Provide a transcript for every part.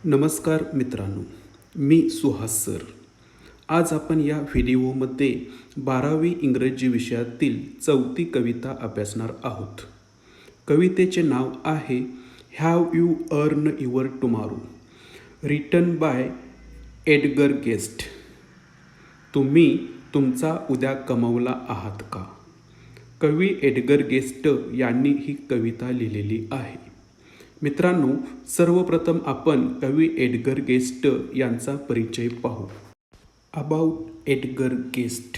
नमस्कार मित्रांनो, मी सुहास सर. आज आपण या व्हिडिओमध्ये 12वी इंग्रजी विषयातील 4थी कविता अभ्यासणार आहोत. कवितेचे नाव आहे have you earn your tomorrow, written by Edgar guest. तुम्ही तुमचा उद्या कमावला आहात का? कवी एडगर गेस्ट यांनी ही कविता लिहिलेली आहे. मित्रांनो, सर्वप्रथम आपण कवी एडगर गेस्ट यांचा परिचय पाहू. About Edgar guest.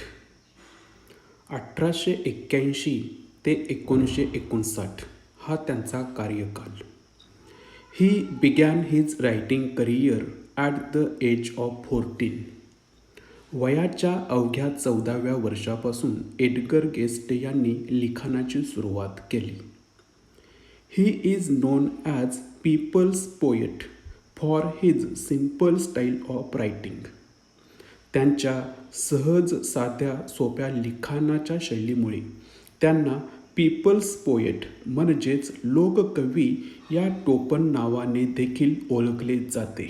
1881 ते 1959 हा त्यांचा कार्यकाल. He began his writing career at the age of 14. वयाच्या अवघ्या 14व्या वर्षापासून एडगर गेस्ट यांनी लिखाणाची सुरुवात केली. He is known as people's poet for his simple style of writing. त्यांच्या सहज साध्या सोप्या लिखाणाच्या शैलीमुळे त्यांना पीपल्स पोएट म्हणजेच लोककवी या टोपण नावाने देखील ओळखले जाते.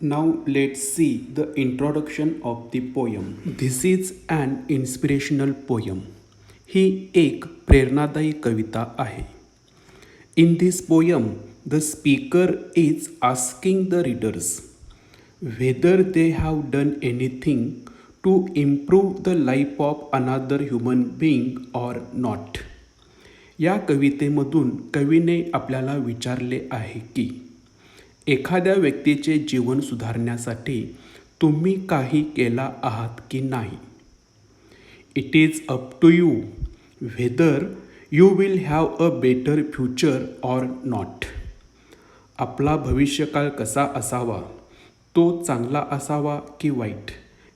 Now let's see the introduction of the poem. This is an inspirational poem. ही एक प्रेरणादायी कविता आहे. In this poem the speaker is asking the readers whether they have done anything to improve the life of another human being or not. या कवितेमधून कवीने आपल्याला विचारले आहे की एखाद्या व्यक्तीचे जीवन सुधारण्यासाठी तुम्ही काही केला आहात की नाही. It is up to you whether you will have a better future or not. आपला भविष्यकाळ कसा असावा, तो चांगला असावा की वाईट,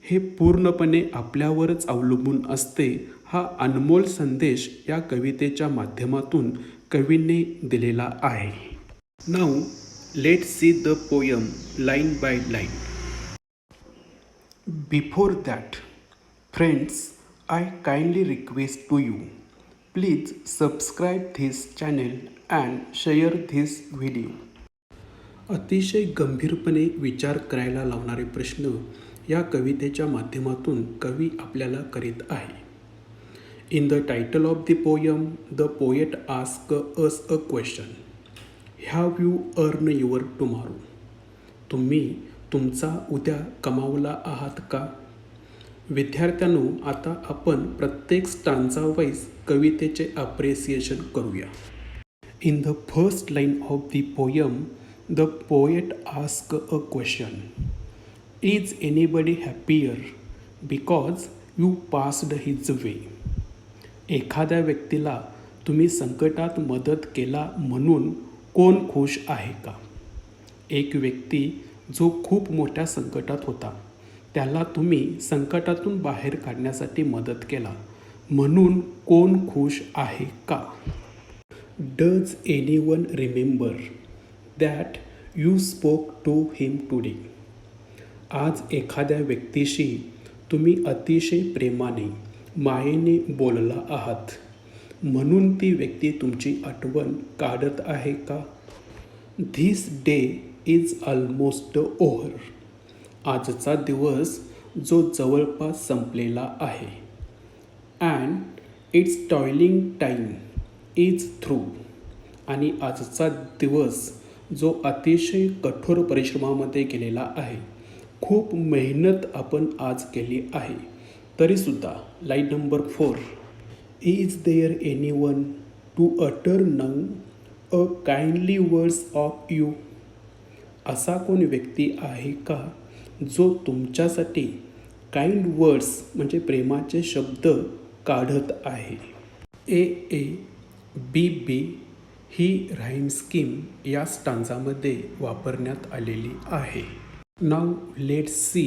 हे पूर्णपणे आपल्यावरच अवलंबून असते. हा अनमोल संदेश या कवितेच्या माध्यमातून कवीने दिलेला आहे. Now let's see the poem line by line. Before that, friends, I kindly request to you, please subscribe this channel and share this video. अतिशय गंभीरपणे विचार करायला लावणारे प्रश्न या कवितेच्या माध्यमातून कवी आपल्याला करीत आहे. In the title of the poem, the poet asks us a question. Have you earned your tomorrow? तुम्ही तुमचा उद्या कमावला आहात का? विद्यार्थ्यांनो, आता आपण प्रत्येक स्टांजा वाईज कवितेचे अप्रिसिएशन करूया. In the first line of the poem the poet ask a question. Is anybody happier because you passed his way. एखाद्या व्यक्तीला तुम्ही संकटात मदत केला म्हणून कोण खुश आहे का? एक व्यक्ती जो खूप मोठ्या संकटात होता, त्याला तुम्ही संकटातून बाहेर काढण्यासाठी मदत केला म्हणून कोण खुश आहे का? Does anyone remember that you spoke to him today. आज एखाद्या व्यक्तीशी तुम्ही अतिशय प्रेमाने, मायेने बोलला आहात म्हणून ती व्यक्ती तुमची आठवण काढत आहे का? This day is almost over. आजचा दिवस जो जवळपास संपलेला आहे. And it's toiling time is through. आणि आजचा दिवस जो अतिशय कठोर परिश्रमामध्ये गेलेला आहे. खूप मेहनत आपण आज केली आहे. तरीसुद्धा line number 4. Is there anyone to utter now a kindly words of you. असा कोण व्यक्ती आहे का जो तुमच्यासाठी काइंड वर्ड्स म्हणजे प्रेमाचे शब्द काढत आहे. ए बी बी ही राईम स्कीम या स्टांजामध्ये वापरण्यात आलेली आहे. Now let's see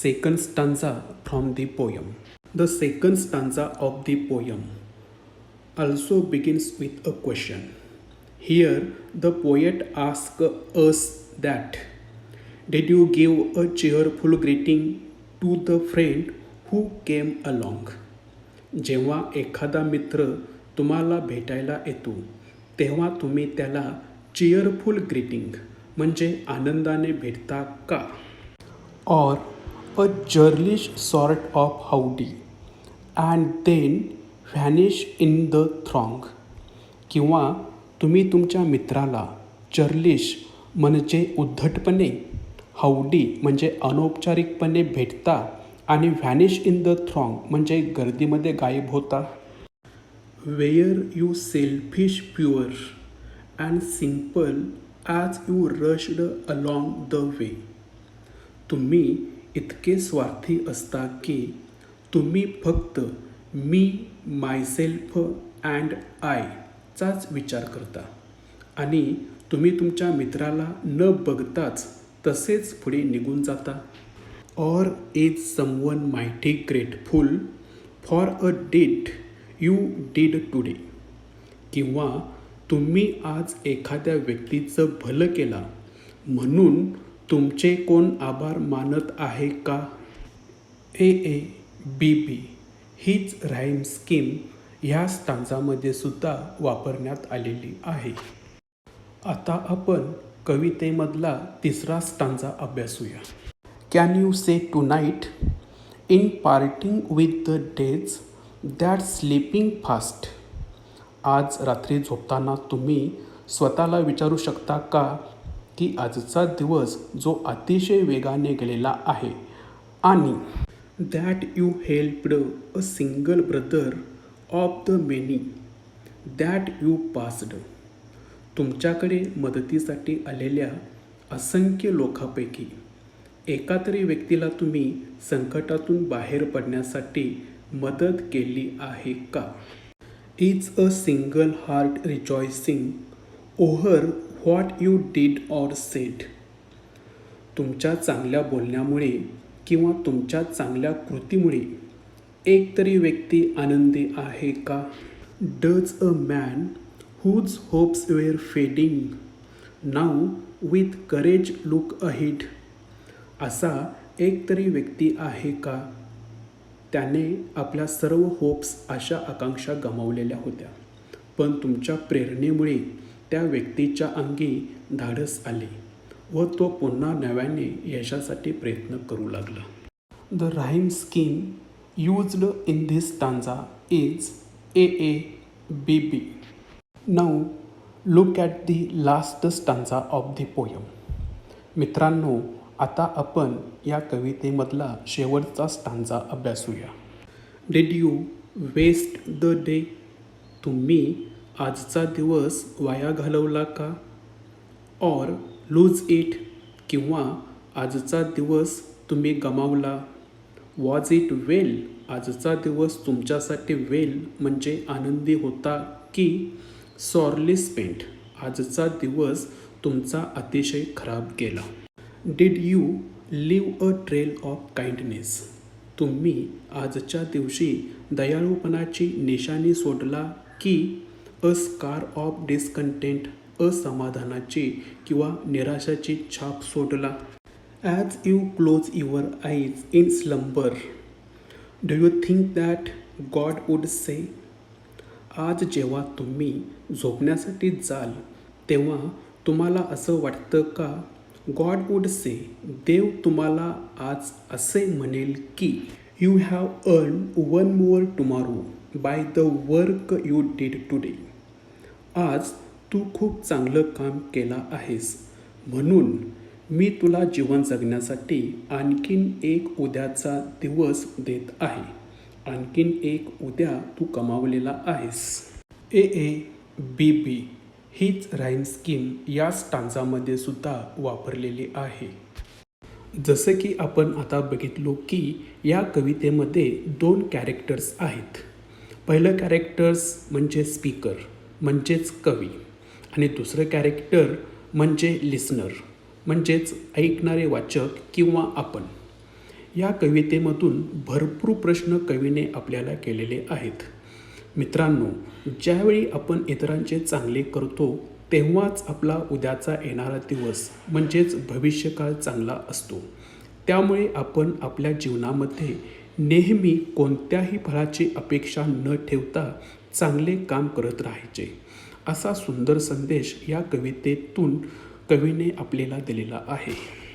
second stanza from the poem. The second stanza of the poem also begins with a question. Here the poet asks us that did you give a cheerful greeting to the friend who came along? जेव्हा एखादा मित्र तुम्हाला भेटायला येतो तेव्हा तुम्ही त्याला cheerful greeting म्हणजे आनंदाने भेटता का? और a churlish sort of howdy and then vanish in the throng. किंवा तुम्ही तुमच्या मित्राला चर्लिश म्हणजे उद्धटपणे, हाऊडी म्हणजे अनौपचारिकपणे भेटता आणि व्हॅनिश इन द थ्रॉंग म्हणजे गर्दीमध्ये गायब होता. Were you selfish pure and simple as you rushed along the way. तुम्ही इतके स्वार्थी असता की तुम्ही फक्त मी, मायसेल्फ अँड आय चाच विचार करता आणि तुम्ही तुमच्या मित्राला न बघताच तसेच पुढे निघून जाता. Or is someone mighty grateful for a deed you did today. किंवा तुम्ही आज एखाद्या व्यक्तीचं भलं केला म्हणून तुमचे कोण आभार मानत आहे का? ए बी बी हीच राईम स्कीम ह्या स्टांजामध्ये सुद्धा वापरण्यात आलेली आहे. आता आपण कवितेमधला तिसरा स्टांजा अभ्यासूया. Can you say tonight in parting with the days that slipping fast. आज रात्री झोपताना तुम्ही स्वतःला विचारू शकता का की आजचा दिवस जो अतिशय वेगाने गेलेला आहे आणि that you helped a single brother of the many that you passed. तुमच्याकडे मदतीसाठी आलेल्या असंख्य लोकांपैकी एका तरी व्यक्तीला तुम्ही संकटातून बाहेर पडण्यासाठी मदत केली आहे का? Is a single heart rejoicing over what you did or said. तुमच्या चांगल्या बोलण्यामुळे किंवा तुमच्या चांगल्या कृतीमुळे एक तरी व्यक्ती आनंदी आहे का? Does a man whose hopes were fading now with courage look ahead. असा एक तरी व्यक्ती आहे का त्याने आपल्या सर्व होप्स, आशा आकांक्षा गमावलेल्या होत्या पण तुमच्या प्रेरणेमुळे त्या व्यक्तीच्या अंगी धाडस आले व तो पुन्हा नव्याने यशासाठी प्रयत्न करू लागला. The rhyme scheme used in this stanza is A B B. Now look at the last stanza of the poem. मित्रांनो, आता आपण या कवितेमधला शेवटचा स्टांजा अभ्यासूया. Did you waste the day. तुम्ही आजचा दिवस वाया घालवला का? और लूज इट. किंवा आजचा दिवस तुम्ही गमावला. वॉज इट वेल. आजचा दिवस तुमच्यासाठी वेल म्हणजे आनंदी होता की सॉरली स्पेंट. आजचा दिवस तुमचा अतिशय खराब गेला. Did you leave a trail of kindness. तुम्ही आजच्या दिवशी दयाळूपणाची निशाणी सोडला की अ स्कार ऑफ डिस्कंटेंट. असमाधानाची किंवा निराशाची छाप सोडला. As you close your eyes in slumber do you think that God would say. आज जेव्हा तुम्ही झोपण्यासाठी जाल तेव्हा तुम्हाला असं वाटतं का गॉड वुड से. देव तुम्हाला आज असे म्हणेल की you have earned one more tomorrow by the work you did today. आज तू खूप चांगलं काम केलं आहेस म्हणून मी तुला जीवन जगण्यासाठी आणखीन एक उद्याचा दिवस देत आहे. आणखीन एक उद्या तू कमावलेला आहेस. ए बी बी हीच राईम स्कीम या स्टांजामध्ये सुद्धा वापरलेली आहे. जसं की आपण आता बघितलो की या कवितेमध्ये 2 कॅरेक्टर्स आहेत. पहिलं कॅरेक्टर्स म्हणजे स्पीकर म्हणजेच कवी आणि दुसरं कॅरेक्टर म्हणजे लिसनर म्हणजेच ऐकणारे वाचक किंवा आपण. या कवितेमधून भरपूर प्रश्न कवीने आपल्याला केलेले आहेत. मित्रांनो, ज्यावेळी आपण इतरांचे चांगले करतो तेव्हाच आपला उद्याचा येणारा दिवस म्हणजेच भविष्यकाळ चांगला असतो. त्यामुळे आपण आपल्या जीवनामध्ये नेहमी कोणत्याही फळाची अपेक्षा न ठेवता चांगले काम करत राहायचे. असा सुंदर संदेश या कवितेतून कवीने आपल्याला दिलेला आहे.